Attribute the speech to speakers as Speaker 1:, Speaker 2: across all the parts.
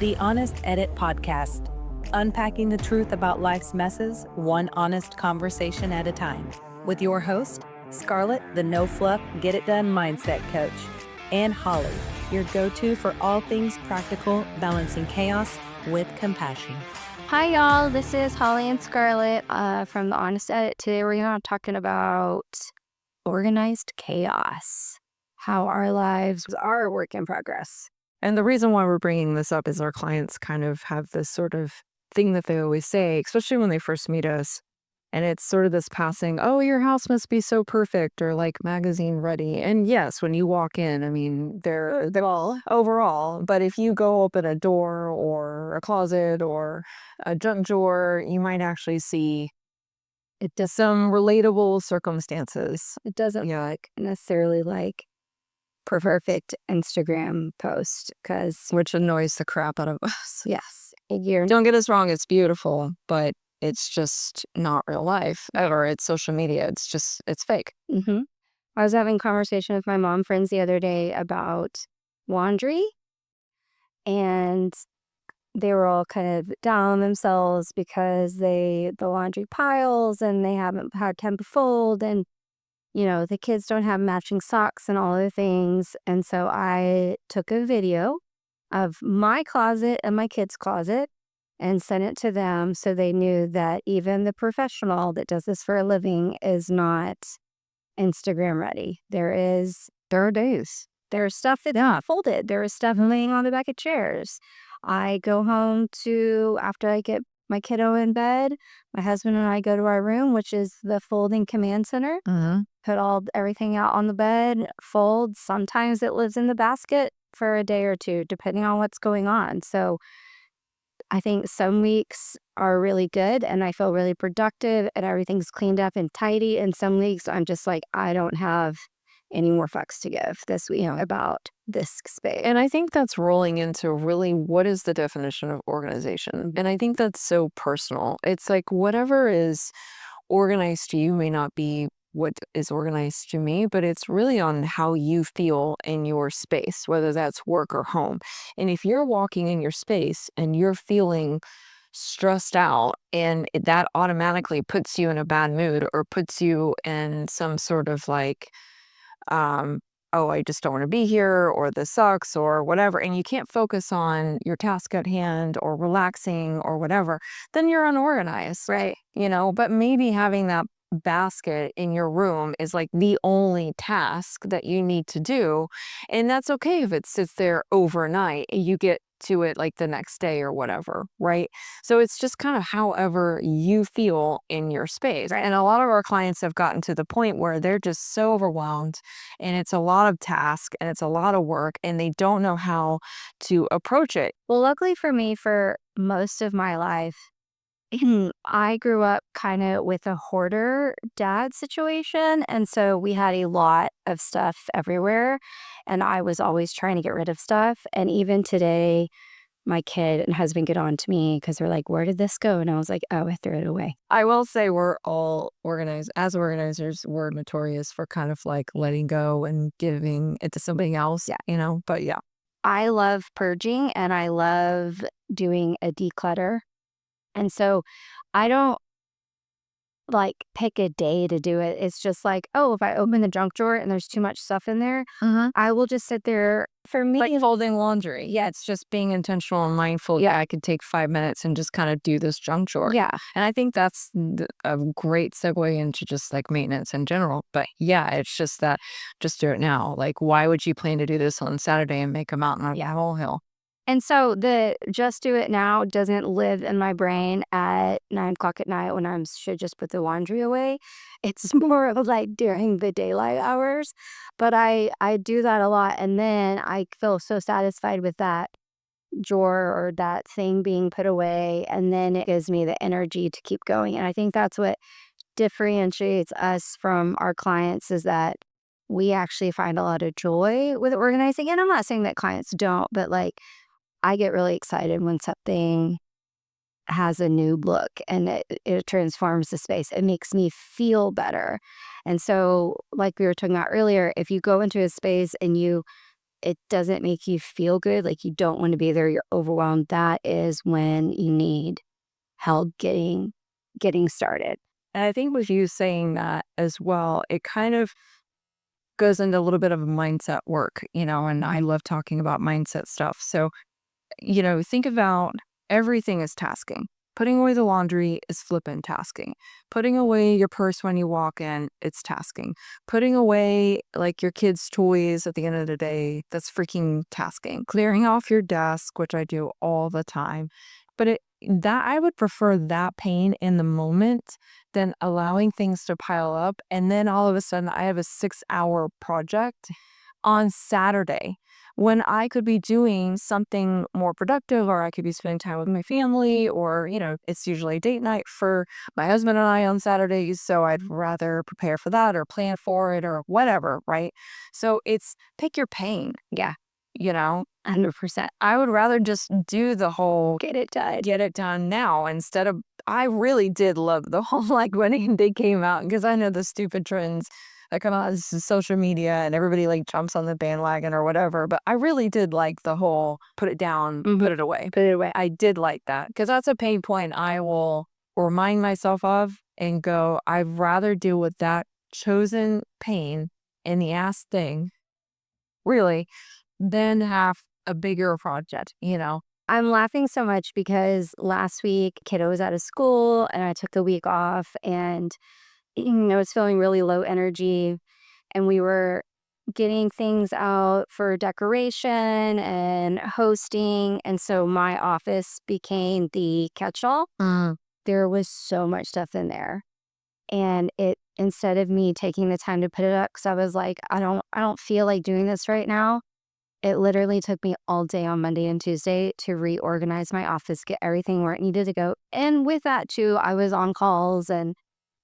Speaker 1: the Honest Edit podcast, unpacking the truth about life's messes, one honest conversation at a time. With your host, Scarlett, the no fluff, get it done mindset coach, and Holly, your go-to for all things practical, balancing chaos with compassion.
Speaker 2: Hi, y'all. This is Holli and Scarlett from the Honest Edit. Today, we're going to be talking about organized chaos, how our lives are a work in progress.
Speaker 3: And the reason why we're bringing this up is our clients kind of have this sort of thing that they always say, especially when they first meet us. And it's sort of this passing, oh, your house must be so perfect, or like magazine ready. And yes, when you walk in, I mean, they're all overall. But if you go open a door or a closet or a junk drawer, you might actually see some relatable circumstances.
Speaker 2: It doesn't necessarily like perfect Instagram post,
Speaker 3: which annoys the crap out of us.
Speaker 2: Yes,
Speaker 3: don't get us wrong, it's beautiful, but it's just not real life or it's social media. It's fake.
Speaker 2: Mm-hmm. I was having a conversation with my mom friends the other day about laundry, and they were all kind of down on themselves because the laundry piles and they haven't had time to fold, and the kids don't have matching socks and all the things. And so I took a video of my closet and my kids' closet and sent it to them so they knew that even the professional that does this for a living is not Instagram ready. There are days. There's stuff that's not folded. There is stuff laying on the back of chairs. I go home after I get my kiddo in bed, my husband and I go to our room, which is the folding command center.
Speaker 3: Mm-hmm.
Speaker 2: Put everything out on the bed, fold. Sometimes it lives in the basket for a day or two, depending on what's going on. So I think some weeks are really good and I feel really productive and everything's cleaned up and tidy. And some weeks I'm just like, I don't have any more fucks to give this week about this space.
Speaker 3: And I think that's rolling into really what is the definition of organization. And I think that's so personal. It's like whatever is organized to you may not be what is organized to me, but it's really on how you feel in your space, whether that's work or home. And if you're walking in your space and you're feeling stressed out and that automatically puts you in a bad mood or puts you in some sort of like, oh, I just don't want to be here, or this sucks, or whatever, and you can't focus on your task at hand or relaxing or whatever, then you're unorganized,
Speaker 2: right?
Speaker 3: But maybe having that basket in your room is like the only task that you need to do, and that's okay if it sits there overnight and you get to it like the next day or whatever, right? So it's just kind of however you feel in your space.
Speaker 2: Right.
Speaker 3: And a lot of our clients have gotten to the point where they're just so overwhelmed and it's a lot of task and it's a lot of work and they don't know how to approach it.
Speaker 2: Well, luckily for me, for most of my life, I grew up kind of with a hoarder dad situation. And so we had a lot of stuff everywhere. And I was always trying to get rid of stuff. And even today, my kid and husband get on to me because they're like, where did this go? And I was like, oh, I threw it away.
Speaker 3: I will say we're all organized. As organizers, we're notorious for kind of like letting go and giving it to something else.
Speaker 2: Yeah.
Speaker 3: But yeah.
Speaker 2: I love purging and I love doing a declutter. And so I don't like pick a day to do it. It's just like, oh, if I open the junk drawer and there's too much stuff in there, I will just sit there. For me,
Speaker 3: like folding laundry.
Speaker 2: Yeah.
Speaker 3: It's just being intentional and mindful. Yeah, I could take 5 minutes and just kind of do this junk drawer.
Speaker 2: Yeah.
Speaker 3: And I think that's a great segue into just like maintenance in general. But yeah, it's just that just do it now. Like, why would you plan to do this on Saturday and make a mountain out of a molehill?
Speaker 2: And so the just do it now doesn't live in my brain at 9:00 at night when I should just put the laundry away. It's more of like during the daylight hours. But I do that a lot. And then I feel so satisfied with that drawer or that thing being put away. And then it gives me the energy to keep going. And I think that's what differentiates us from our clients, is that we actually find a lot of joy with organizing. And I'm not saying that clients don't, but like, I get really excited when something has a new look and it transforms the space. It makes me feel better. And so, like we were talking about earlier, if you go into a space and you it doesn't make you feel good. Like you don't want to be there. You're overwhelmed. That is when you need help getting started.
Speaker 3: And I think with you saying that as well, it kind of goes into a little bit of mindset work, and I love talking about mindset stuff. So, think about everything as tasking. Putting away the laundry is flippin' tasking. Putting away your purse when you walk in, it's tasking. Putting away like your kids' toys at the end of the day, that's freaking tasking. Clearing off your desk, which I do all the time. But that I would prefer that pain in the moment than allowing things to pile up. And then all of a sudden I have a 6-hour project on Saturday when I could be doing something more productive, or I could be spending time with my family, or, it's usually date night for my husband and I on Saturdays. So I'd rather prepare for that or plan for it or whatever, right? So it's pick your pain,
Speaker 2: Yeah,
Speaker 3: 100%. I would rather just do the whole
Speaker 2: get it done.
Speaker 3: now instead of, I really did love the whole like when they came out, because I know the stupid trends that come out of social media and everybody like jumps on the bandwagon or whatever. But I really did like the whole put it down, put it away.
Speaker 2: Put it away.
Speaker 3: I did like that because that's a pain point I will remind myself of and go, I'd rather deal with that chosen pain in the ass thing, really, than have a bigger project,
Speaker 2: I'm laughing so much because last week kiddo was out of school and I took the week off, and I was feeling really low energy, and we were getting things out for decoration and hosting, and so my office became the catch-all. There was so much stuff in there, and it instead of me taking the time to put it up, because I was like, I don't feel like doing this right now. It literally took me all day on Monday and Tuesday to reorganize my office, get everything where it needed to go. And with that too, I was on calls and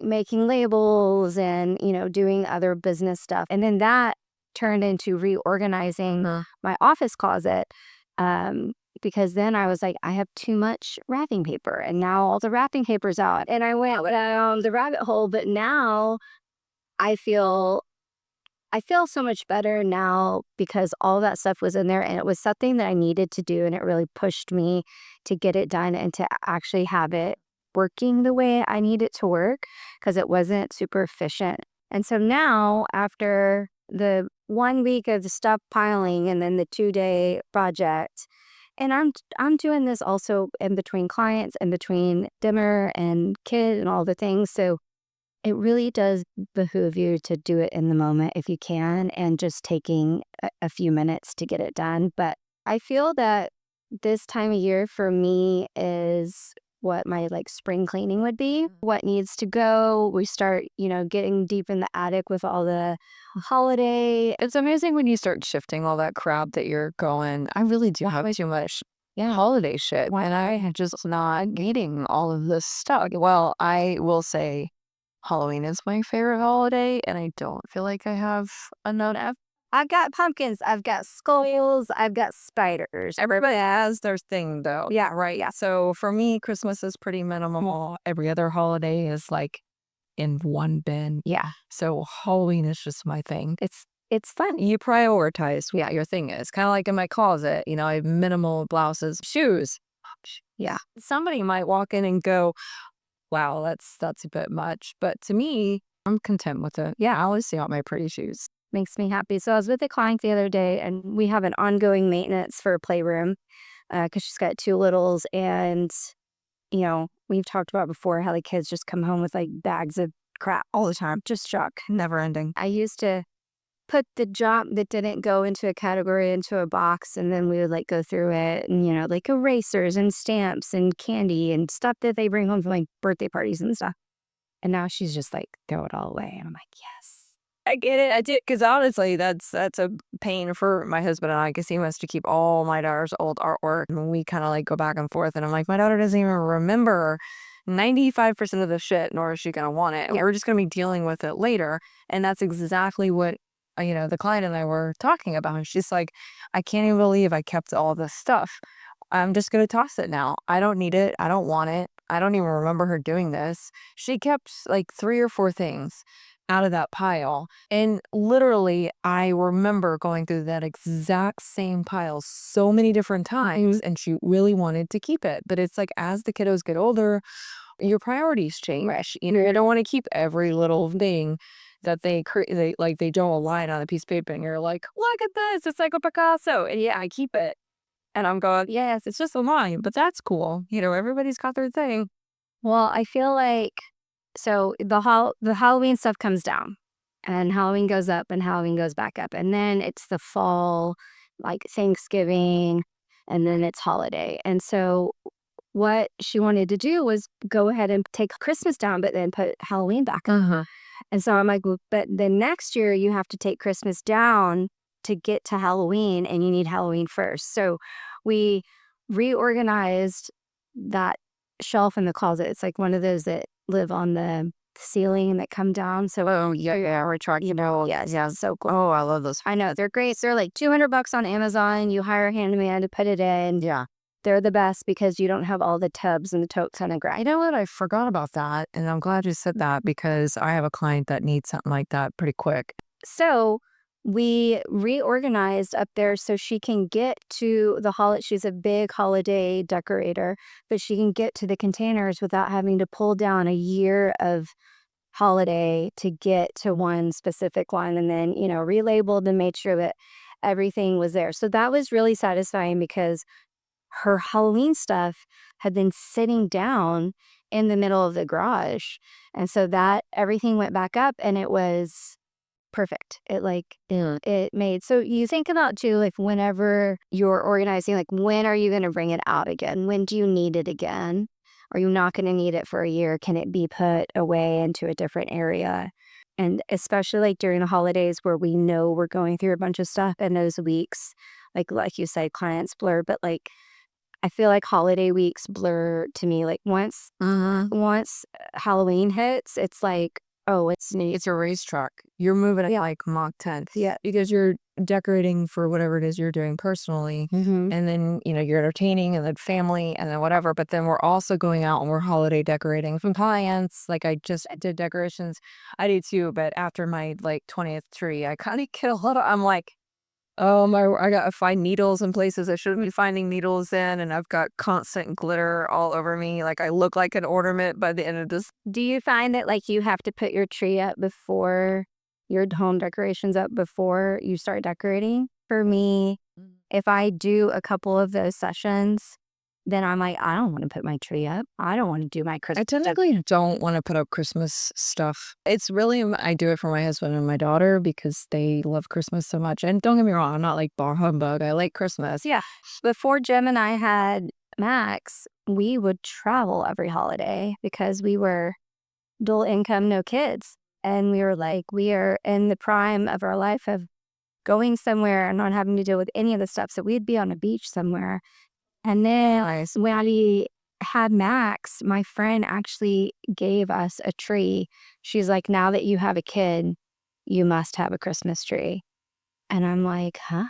Speaker 2: making labels and, doing other business stuff. And then that turned into reorganizing my office closet. Because then I was like, I have too much wrapping paper, and now all the wrapping paper's out. And I went down the rabbit hole, but now I feel so much better now because all that stuff was in there, and it was something that I needed to do, and it really pushed me to get it done and to actually have it working the way I need it to work, because it wasn't super efficient. And so now, after the 1 week of the stuff piling and then the 2-day project, and I'm doing this also in between clients and between dinner and kid and all the things. So it really does behoove you to do it in the moment if you can, and just taking a few minutes to get it done. But I feel that this time of year for me is what my spring cleaning would be. What needs to go. We start, getting deep in the attic with all the holiday.
Speaker 3: It's amazing when you start shifting all that crap that you're going, I really do have too much holiday shit when I am just not needing all of this stuff. Well, I will say Halloween is my favorite holiday, and I don't feel like I have enough.
Speaker 2: I've got pumpkins, I've got skulls, I've got spiders.
Speaker 3: Everybody has their thing, though.
Speaker 2: Yeah, right.
Speaker 3: Yeah. So for me, Christmas is pretty minimal. Every other holiday is like in one bin.
Speaker 2: Yeah.
Speaker 3: So Halloween is just my thing.
Speaker 2: It's fun.
Speaker 3: You prioritize what your thing is. Kind of like in my closet, I have minimal blouses, shoes.
Speaker 2: Yeah.
Speaker 3: Somebody might walk in and go, wow, that's a bit much. But to me, I'm content with it. Yeah, I always see all my pretty shoes.
Speaker 2: Makes me happy. So I was with a client the other day, and we have an ongoing maintenance for a playroom because she's got 2 littles. And, we've talked about before how the kids just come home with bags of crap all the time. Just junk, never ending. I used to put the junk that didn't go into a category into a box, and then we would go through it, and erasers and stamps and candy and stuff that they bring home from birthday parties and stuff. And now she's just throw it all away, and I'm like, yes,
Speaker 3: I get it. I did, because honestly, that's a pain for my husband and I, because he wants to keep all my daughter's old artwork, and we kind of go back and forth. And I'm like, my daughter doesn't even remember 95% of the shit, nor is she gonna want it.
Speaker 2: Yeah.
Speaker 3: We're just gonna be dealing with it later, and that's exactly what the client and I were talking about. And she's like, I can't even believe I kept all this stuff. I'm just going to toss it now. I don't need it. I don't want it. I don't even remember her doing this. She kept 3 or 4 things. out of that pile. And literally, I remember going through that exact same pile so many different times, and she really wanted to keep it. But it's like, as the kiddos get older, your priorities change. You know, you don't want to keep every little thing that they draw a line on a piece of paper, and you're like, look at this, it's like a Picasso. And yeah, I keep it. And I'm going, yes, it's just a line, but that's cool. You know, everybody's got their thing.
Speaker 2: Well, I feel like so the Halloween stuff comes down, and Halloween goes up, and Halloween goes back up, and then it's the fall, like Thanksgiving, and then it's holiday. And so what she wanted to do was go ahead and take Christmas down, but then put Halloween back up. And so I'm like, well, but then next year you have to take Christmas down to get to Halloween, and you need Halloween first. So we reorganized that shelf in the closet. It's like one of those that live on the ceiling and that come down. So
Speaker 3: Oh, yeah, we're talking about.
Speaker 2: yes, yeah, so cool.
Speaker 3: Oh, I love those.
Speaker 2: I know they're great. So they're like $200 on Amazon. You hire a handyman to put it in.
Speaker 3: Yeah.
Speaker 2: They're the best because you don't have all the tubs and the totes on the ground.
Speaker 3: You know what? I forgot about that. And I'm glad you said that, because I have a client that needs something like that pretty quick.
Speaker 2: So we reorganized up there so she can get to the holiday. She's a big holiday decorator, but she can get to the containers without having to pull down a year of holiday to get to one specific one, and then, relabeled and made sure that everything was there. So that was really satisfying because her Halloween stuff had been sitting down in the middle of the garage. And so that everything went back up, and it was perfect. It made, so you think about too, like whenever you're organizing, like when are you going to bring it out again? When do you need it again? Are you not going to need it for a year? Can it be put away into a different area? And especially like during the holidays where we know we're going through a bunch of stuff in those weeks, like you said, clients blur, but like I feel like holiday weeks blur to me. Like once Halloween hits, it's like, oh, it's neat.
Speaker 3: It's a racetrack. You're moving at like Mach 10.
Speaker 2: Yeah.
Speaker 3: Because you're decorating for whatever it is you're doing personally.
Speaker 2: Mm-hmm.
Speaker 3: And then, you're entertaining and then family and then whatever. But then we're also going out and we're holiday decorating from clients. Like I did decorations. I do too. But after my like 20th tree, I kind of get a lot of, I'm like, oh my, I gotta find needles in places I shouldn't be finding needles in, and I've got constant glitter all over me. Like I look like an ornament by the end of this.
Speaker 2: Do you find that like you have to put your tree up before your home decorations up before you start decorating? For me, if I do a couple of those sessions, then I'm like, I don't want to put my tree up. I don't want to do my Christmas.
Speaker 3: I typically don't want to put up Christmas stuff. It's really, I do it for my husband and my daughter because they love Christmas so much. And don't get me wrong, I'm not like bar humbug. I like Christmas.
Speaker 2: Yeah. Before Jim and I had Max, we would travel every holiday because we were dual income, no kids. And we were like, we are in the prime of our life of going somewhere and not having to deal with any of the stuff. So we'd be on a beach somewhere. And then when I had Max, my friend actually gave us a tree. She's like, now that you have a kid, you must have a Christmas tree. And I'm like, huh?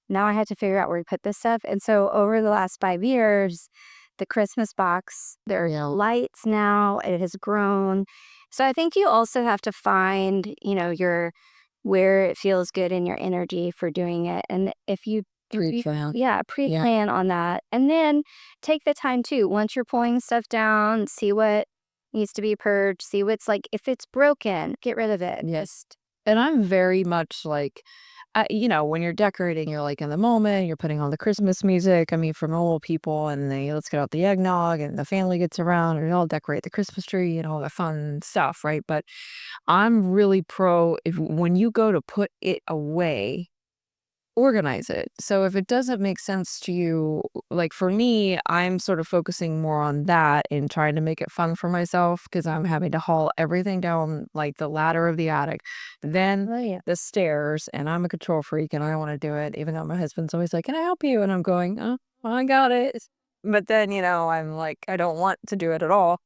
Speaker 2: Now I had to figure out where to put this stuff. And so over the last 5 years, the Christmas box, there are lights now. It has grown. So I think you also have to find, where it feels good in your energy for doing it. And if you pre-plan on that. And then take the time too. Once you're pulling stuff down, see what needs to be purged, see what's like, if it's broken, get rid of it.
Speaker 3: Yes. And I'm very much like, when you're decorating, you're like in the moment, you're putting on the Christmas music. I mean, for normal people, and then let's get out the eggnog and the family gets around and we all decorate the Christmas tree and all the fun stuff, right? But I'm really when you go to put it away, organize it. So if it doesn't make sense to you, like for me, I'm sort of focusing more on that and trying to make it fun for myself because I'm having to haul everything down like the ladder of the attic, then the stairs, and I'm a control freak and I want to do it, even though my husband's always like, can I help you? And I'm going, oh, I got it. But then, I'm like, I don't want to do it at all.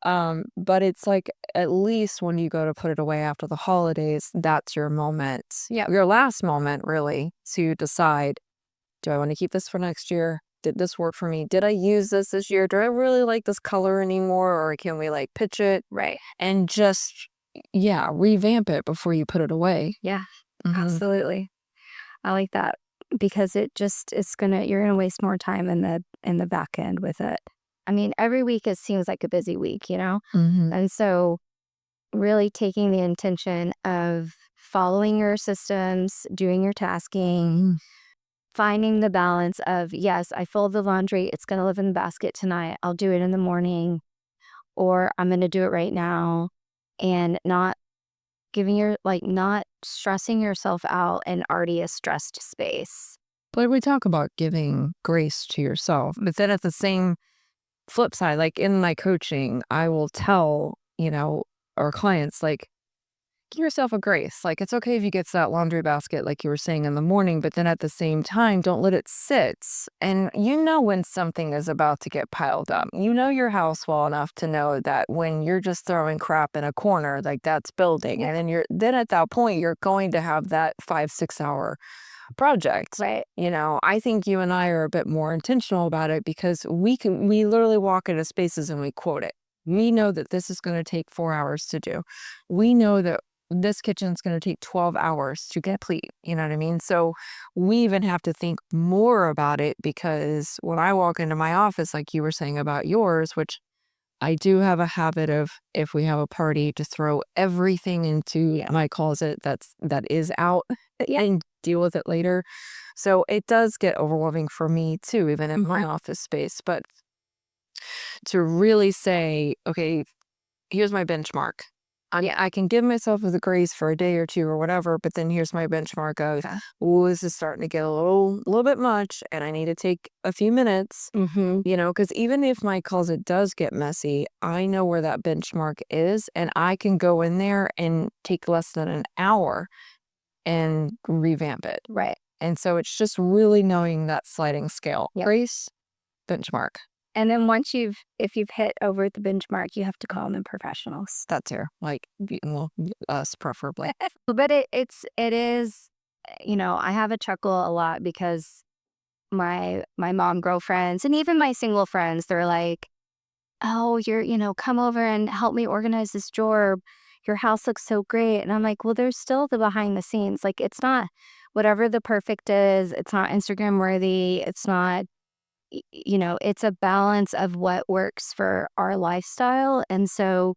Speaker 3: But it's like, at least when you go to put it away after the holidays, that's your moment. Yeah. Your last moment, really, to decide, do I want to keep this for next year? Did this work for me? Did I use this year? Do I really like this color anymore? Or can we like pitch it?
Speaker 2: Right.
Speaker 3: And just, yeah, revamp it before you put it away.
Speaker 2: Yeah,
Speaker 3: Mhm.
Speaker 2: absolutely. I like that because you're gonna waste more time in the back end with it. I mean, every week it seems like a busy week, you know?
Speaker 3: Mhm.
Speaker 2: And so really taking the intention of following your systems, doing your tasking,
Speaker 3: Mhm.
Speaker 2: finding the balance of, yes, I fold the laundry, it's going to live in the basket tonight. I'll do it in the morning, or I'm going to do it right now, and not stressing yourself out in already a stressed space.
Speaker 3: But we talk about giving grace to yourself, but then at the same flip side, like in my coaching, I will tell, our clients, like, give yourself a grace. Like, it's okay if you get to that laundry basket, like you were saying in the morning, but then at the same time, don't let it sit. And you know when something is about to get piled up. You know your house well enough to know that when you're just throwing crap in a corner, like that's building. And then at that point, you're going to have that 5-6 hour project.
Speaker 2: Right.
Speaker 3: I think you and I are a bit more intentional about it because we literally walk into spaces and we quote it. We know that this is going to take 4 hours to do. We know that this kitchen's going to take 12 hours to complete. You know what I mean? So we even have to think more about it because when I walk into my office, like you were saying about yours, which I do have a habit of, if we have a party, to throw everything into my closet that is out and deal with it later. So it does get overwhelming for me too, even in my office space. But to really say, okay, here's my benchmark. I can give myself the grace for a day or two or whatever, but then here's my benchmark of, oh, this is starting to get a little bit much, and I need to take a few minutes.
Speaker 2: Mm-hmm.
Speaker 3: Because even if my closet does get messy, I know where that benchmark is, and I can go in there and take less than an hour and revamp it.
Speaker 2: Right.
Speaker 3: And so it's just really knowing that sliding scale.
Speaker 2: Yep.
Speaker 3: Grace, benchmark.
Speaker 2: And then if you've hit over the benchmark, you have to call them professionals.
Speaker 3: That's here. Like, well, us preferably.
Speaker 2: But it is, I have a chuckle a lot because my mom girlfriends and even my single friends, they're like, oh, come over and help me organize this drawer. Your house looks so great. And I'm like, well, there's still the behind the scenes. Like, it's not whatever the perfect is. It's not Instagram worthy. It's not, it's a balance of what works for our lifestyle. And so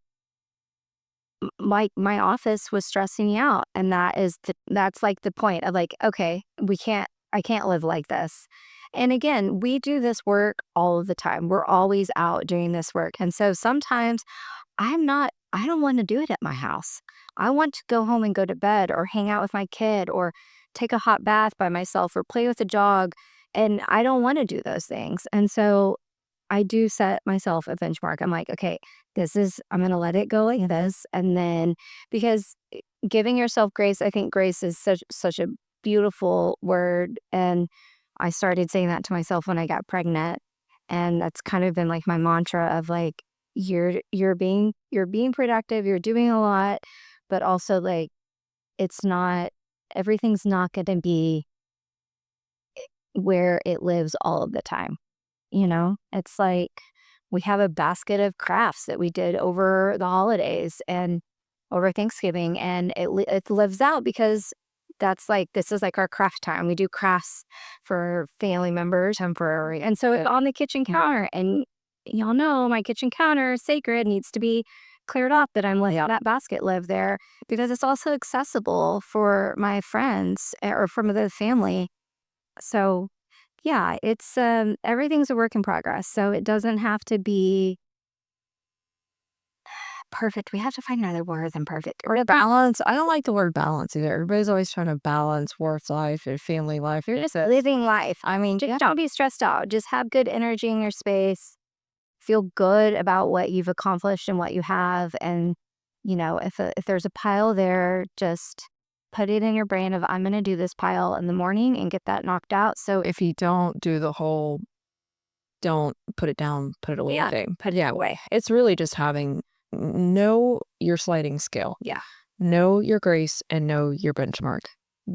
Speaker 2: my office was stressing me out. And that's like the point of like, okay, I can't live like this. And again, we do this work all of the time. We're always out doing this work. And so sometimes I don't want to do it at my house. I want to go home and go to bed or hang out with my kid or take a hot bath by myself or play with a dog. And I don't want to do those things. And so I do set myself a benchmark. I'm like, okay, I'm going to let it go like this. And then because giving yourself grace, I think grace is such a beautiful word. And I started saying that to myself when I got pregnant. And that's kind of been like my mantra of like, you're being productive, you're doing a lot, but also like everything's not going to be where it lives all of the time. It's like we have a basket of crafts that we did over the holidays and over Thanksgiving, and it lives out because this is like our craft time. We do crafts for family members temporary. And so it's on the kitchen counter, and y'all know my kitchen counter is sacred, needs to be cleared off, that I'm letting that basket live there because it's also accessible for my friends or from the family. So yeah, it's everything's a work in progress. So it doesn't have to be perfect. We have to find another word than perfect.
Speaker 3: Or balance. I don't like the word balance either. Everybody's always trying to balance work life and family life.
Speaker 2: You're just living life. I mean, just don't be stressed out. Just have good energy in your space. Feel good about what you've accomplished and what you have. And, if there's a pile there, just put it in your brain of, I'm going to do this pile in the morning and get that knocked out. So
Speaker 3: if you don't do the whole, don't put it down, put it away thing.
Speaker 2: Put it away.
Speaker 3: It's really just know your sliding scale.
Speaker 2: Yeah.
Speaker 3: Know your grace and know your benchmark.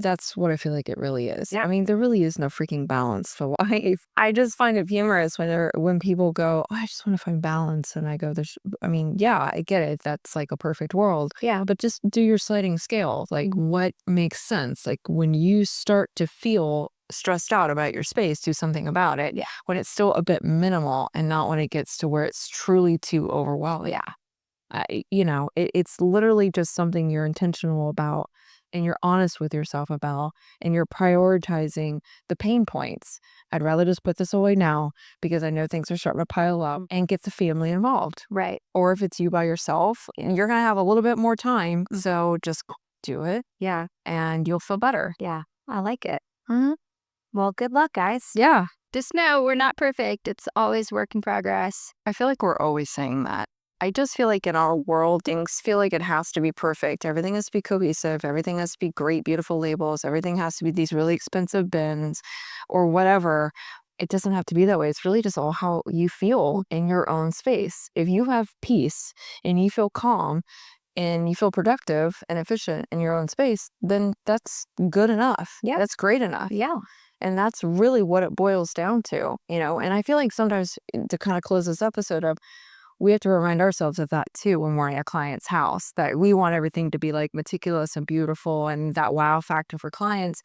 Speaker 3: that's what I feel like it really is.
Speaker 2: Yeah.
Speaker 3: I mean, there really is no freaking balance to life. I just find it humorous when people go, oh, I just want to find balance. And I go, I mean, yeah, I get it. That's like a perfect world.
Speaker 2: Yeah.
Speaker 3: But just do your sliding scale. Like, what makes sense? Like, when you start to feel stressed out about your space, do something about it.
Speaker 2: Yeah.
Speaker 3: When it's still a bit minimal and not when it gets to where it's truly too overwhelming.
Speaker 2: Yeah.
Speaker 3: It's literally just something you're intentional about and you're honest with yourself about and you're prioritizing the pain points. I'd rather just put this away now because I know things are starting to pile up and get the family involved.
Speaker 2: Right.
Speaker 3: Or if it's you by yourself, you're going to have a little bit more time. So just do it.
Speaker 2: Yeah.
Speaker 3: And you'll feel better.
Speaker 2: Yeah. I like it.
Speaker 3: Mm-hmm.
Speaker 2: Well, good luck, guys.
Speaker 3: Yeah.
Speaker 2: Just know we're not perfect. It's always work in progress.
Speaker 3: I feel like we're always saying that. I just feel like in our world, things feel like it has to be perfect. Everything has to be cohesive. Everything has to be great, beautiful labels. Everything has to be these really expensive bins or whatever. It doesn't have to be that way. It's really just all how you feel in your own space. If you have peace and you feel calm and you feel productive and efficient in your own space, then that's good enough.
Speaker 2: Yeah.
Speaker 3: That's great enough.
Speaker 2: Yeah.
Speaker 3: And that's really what it boils down to, And I feel like sometimes to kind of close this episode up, we have to remind ourselves of that too when we're in a client's house, that we want everything to be like meticulous and beautiful and that wow factor for clients.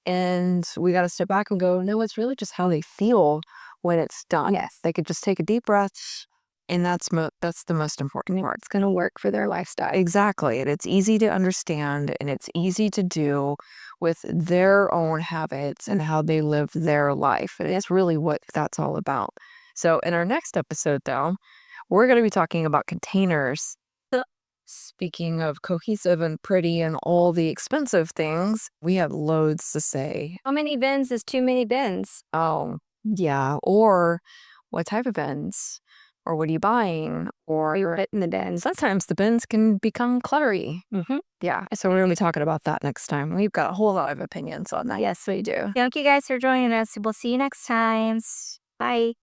Speaker 3: And we got to step back and go, no, it's really just how they feel when it's done.
Speaker 2: Yes.
Speaker 3: They could just take a deep breath. And that's the most important part.
Speaker 2: It's going to work for their lifestyle.
Speaker 3: Exactly. And it's easy to understand and it's easy to do with their own habits and how they live their life. And it's really what that's all about. So in our next episode, though, we're going to be talking about containers. Speaking of cohesive and pretty and all the expensive things, we have loads to say.
Speaker 2: How many bins is too many bins?
Speaker 3: Oh, yeah. Or what type of bins? Or what are you buying? Or
Speaker 2: You're hitting the bins.
Speaker 3: sometimes the bins can become cluttery.
Speaker 2: Mm-hmm.
Speaker 3: Yeah. So we're going to be talking about that next time. We've got a whole lot of opinions on that.
Speaker 2: Yes, we do. Thank you guys for joining us. We'll see you next time. Bye.